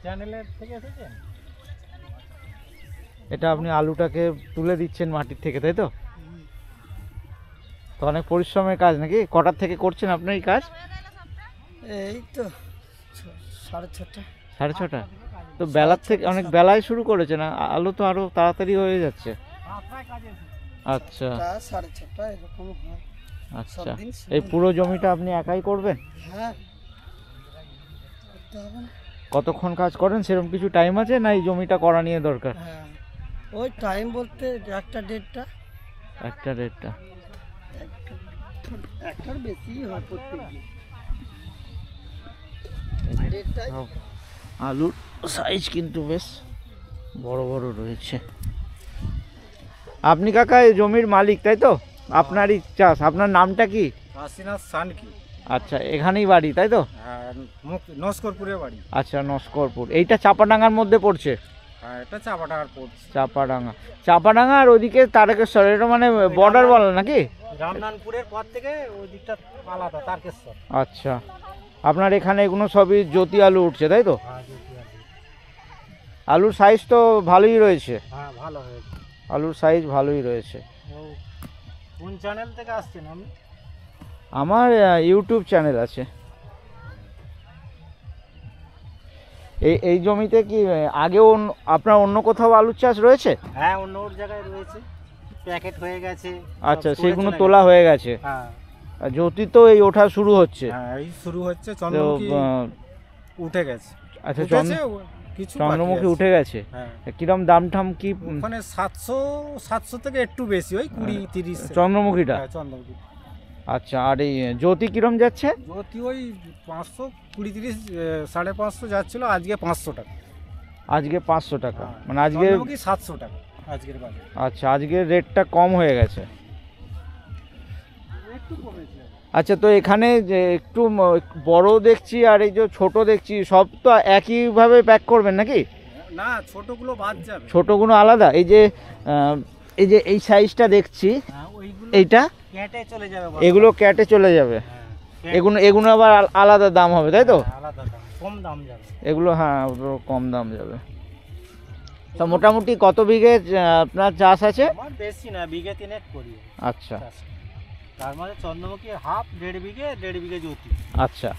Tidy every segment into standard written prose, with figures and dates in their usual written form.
চ্যানেলের থেকে এসেছেন? এটা আপনি আলুটাকে তুলে দিচ্ছেন মাটির থেকে, তাই তো? তো অনেক পরিশ্রমের কাজ নাকি? কটার থেকে করছেন আপনি এই কাজ? এই তো 6:30। 6:30? তো বেলার থেকে অনেক বেলায় শুরু করেছেন, আলু তো আরো তাড়াতাড়ি হয়ে যাচ্ছে। আচ্ছা 6:30 এরকম হয়। আচ্ছা, এই পুরো জমিটা আপনি একাই করবেন? হ্যাঁ। কতক্ষণ কাজ করেন, সেরকম কিছু টাইম আছে না এই জমিটা করা নিয়ে দরকার? হ্যাঁ, ওই টাইম বলতে 1টা 1:30টা। একটার বেশি হয় প্রত্যেকদিন। আলুর সাইজ কিন্তু বেশ বড় বড় রয়েছে। আপনি কাকা এই জমির মালিক, তাই তো? আপনারই চাষ। আপনার নামটা কি? কাশীনাথ সানকি। আচ্ছা, এখানেই বাড়ি, তাই তো? নস্করপুরে বাড়ি। আচ্ছা, নস্করপুর। এইটা চাপাডাঙ্গার মধ্যে পড়ছে? হ্যাঁ, এটা চাপাডাঙ্গার পড়ছে। চাপাডাঙ্গা আর ওদিকে তারকেশ্বর, এটা মানে বর্ডার বলা নাকি? রামনানপুরের পর থেকে ওই দিকটা আলাদা, তারকেশ্বর। আচ্ছা, আপনার এখানে এগুলো সবই জ্যোতি আলু উঠছে, তাই তো? হ্যাঁ, জ্যোতি আলু। আলুর সাইজ তো ভালোই রয়েছে। হ্যাঁ, ভালো হয়েছে। আলুর সাইজ ভালোই রয়েছে। কোন চ্যানেল থেকে আসছেন আপনি? আমার ইউটিউব চ্যানেল আছে। এই জমিতে কি আগেও আপনার অন্য কোথাও আলুর চাষ রয়েছে? হ্যাঁ, অন্য জায়গায় রয়েছে, প্যাকেট হয়ে গেছে। আচ্ছা, সেগুলো তোলা হয়ে গেছে। হ্যাঁ, জ্যোতি তো এই ওঠা শুরু হচ্ছে। হ্যাঁ, এই শুরু হচ্ছে। চন্দ্রমুখী উঠে গেছে। আচ্ছা, কিছু চন্দ্রমুখী উঠে গেছে। হ্যাঁ। কিরম দাম ঠাম কি? ওখানে 700 থেকে একটু বেশি, ওই 20-30। চন্দ্রমুখীটা? হ্যাঁ, চন্দ্রমুখী। আচ্ছা, আর এই জ্যোতি কিরম যাচ্ছে? জ্যোতি ওই 520-30, 550 যাচ্ছিল, আজকে 500 টাকা। আজকে 500 টাকা, মানে আজকে 700 টাকা আজকের বাজারে। আচ্ছা, আজকে রেটটা কম হয়ে গেছে। একটু কমেছে। আচ্ছা, তো এখানে যে একটু বড় দেখছি আর এই যে ছোট দেখছি, সব তো একইভাবে প্যাক করবেন নাকি? না, ছোটগুলো বাদ যাবে। ছোটগুলো আলাদা? এই সাইজটা দেখছি, এইটা ক্যাটে চলে যাবে। এগুলো ক্যাটে চলে যাবে। এগুলো আবার আলাদা দাম হবে, তাই তো? আলাদা দাম, কম দাম যাবে এগুলো। হ্যাঁ, কম দাম যাবে। তো মোটামুটি কত বিঘে আপনার চাষ আছে? আমার বেশি না, বিঘে 3 করি। আচ্ছা, তার মানে চন্দ্রমুখী হাফ, 1.5 বিঘে জ্যোতি। আচ্ছা,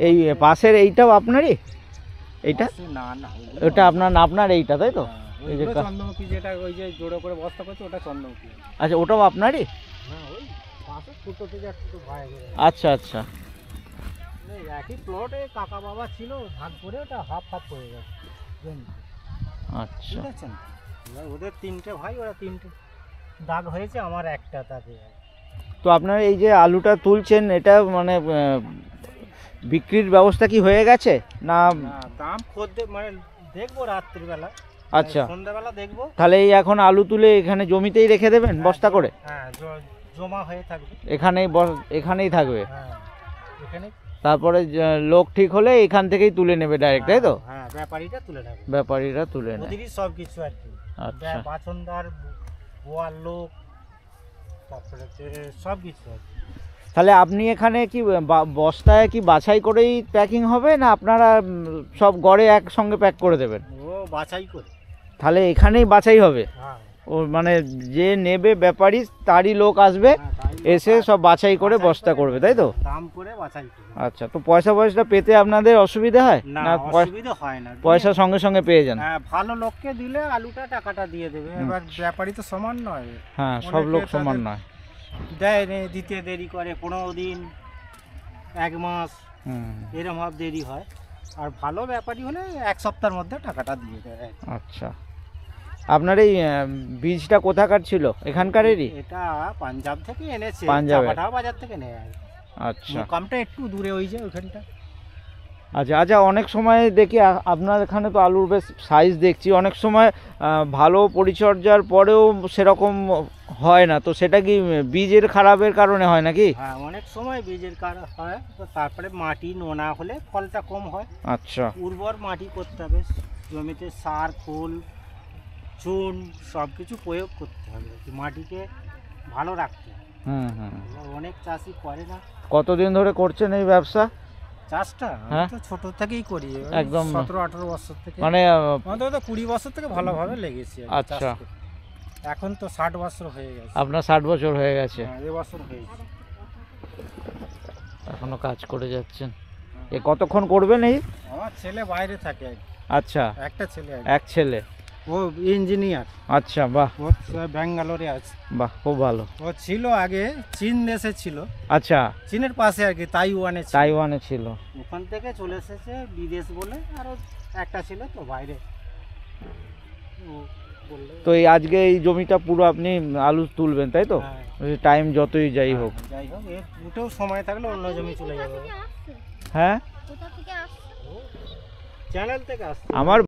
এই পাশের এইটাও আপনারই? এইটা না না, ওটা আপনার এইটা, তাই তো? এই যে চন্দ্রমুখী যেটা ওই যে জোড়া করে বস্তা করছে, ওটা চন্দ্রমুখী। আচ্ছা, ওটাও আপনারই? হ্যাঁ, ওই পাশে ছোটো থেকে একটু ভাই। আচ্ছা আচ্ছা, একই প্লটে কাকা বাবা ছিল, ভাগ করে ওটা হাফ হয়ে গেছে। আচ্ছা, ঠিক আছে। এবার ওদের 3টে ভাই, ওরা 3টে দাগ হয়েছে, আমার একটা তাতে। তো আপনারা এই যে আলুটা তুলছেন, এটা মানে বিক্রির ব্যবস্থা কি হয়ে গেছে না? দাম খদ্দের মানে দেখবো রাত্রিবেলা। আচ্ছা, সন্ধ্যাবেলা দেখবো। তাহলে এই এখন আলু তুলে এখানে জমিতেই রেখে দেবেন বস্তা করে? হ্যাঁ, জমা হয়ে থাকবে এখানেই থাকবে। হ্যাঁ, এখানে। তারপরে লোক ঠিক হলে এখান থেকেই তুলে নেবে ডাইরেক্ট, তাই তো? হ্যাঁ, ব্যাপারীরা তুলে নেবে। ব্যাপারীরা তুলে নেয় ওদেরই সব কিছু আর কি। আচ্ছা, বাছনদার, বোয়ার লোক, তারপরে সব কিছু আর কি। তাহলে আপনি এখানে কি বস্তায় কি বাছাই করেই প্যাকিং হবে, না আপনারা সব গড়ে একসঙ্গে প্যাক করে দেবেন? ও বাছাই করে। তাহলে এখানেই বাছাই হবে? হ্যাঁ, ও মানে যে নেবে ব্যাপারী তারই লোক আসবে, এসে সব বাছাই করে বস্তা করবে, তাই তো? দাম করে বাছাই করে। আচ্ছা, তো পয়সা পেতে আপনাদের অসুবিধা হয় না? অসুবিধা হয় না, পয়সা সঙ্গে সঙ্গে পেয়ে যান? হ্যাঁ, ভালো লোককে দিলে আলুটা টাকাটা দিয়ে দেবে। এবার ব্যাপারী তো সমান নয়। হ্যাঁ, সব লোক সমান নয়। দেয় দিতে দেরি করে, 15 দিন, 1 মাস, এরকম ভাব দেরি হয়। আর ভালো ব্যাপারী হলে 1 সপ্তাহের মধ্যে টাকাটা দিয়ে দেয়। আচ্ছা, আপনার এই বীজটা কোথাকার ছিল? এখানকারেরই? এটা পাঞ্জাব থেকে এনেছে, পাঞ্জাবের বাজার থেকে নেয়। আচ্ছা, মোকামটা একটু দূরে, ওই যে ওইখানটা। আচ্ছা আচ্ছা, অনেক সময় দেখি আপনার এখানে তো আলুর বেশ সাইজ দেখছি, অনেক সময় ভালো পরিচর্যার পরেও সেরকম হয় না, তো সেটা কি বীজের খারাপের কারণে হয় নাকি? হ্যাঁ, অনেক সময় বীজের কারণে হয়। তো তারপরে মাটি নোনা হলে ফলটা কম হয়। আচ্ছা, উর্বর মাটি করতে হবে, জমিতে সার, খোল, চুন সব কিছু প্রয়োগ করতে হবে, মাটিকে ভালো রাখতে হবে। অনেক চাষি করে না। কতদিন ধরে করছেন এই ব্যবসা? চাষটা আমি হ্যাঁ। তো ছোট থেকেই করি, একদম। 17-18 বছর থেকে, মানে অন্তত 20 বছর থেকে ভালোভাবে লেগেছি আর কি আচ্ছা। চাষ করতে। এখন তো 60 বছর হয়ে গেছে। আপনার 60 বছর হয়ে গেছে, হ্যাঁ, এবছর হয়েছে। এখনো কাজ করে যাচ্ছেন। এ কতক্ষণ করবেন এই? আমার ছেলে বাইরে থাকে, আচ্ছা, একটা ছেলে আছে। এক ছেলে। ও ইঞ্জিনিয়ার, আচ্ছা, বাহ ও ব্যাঙ্গালোরে আছে। বাহ, খুব ভালো। ও ছিল আগে চীন দেশে ছিল, আচ্ছা, চীনের পাশে আর কি, তাইওয়ানে ছিল। তাইওয়ানে ছিল। ওখান থেকে চলে এসেছে বিদেশ বলে, আরো একটা ছিল তো বাইরে। ও বললে তো এই আজকে এই জমিটা পুরো আপনি আলু তুলবেন, তাই তো? হ্যাঁ। টাইম যতই যাই হোক। যাই হোক, এর উঠেও সময় থাকলে অন্য জমি চলে যাবে। হ্যাঁ, চ্যানেল থেকে আসছে। আমার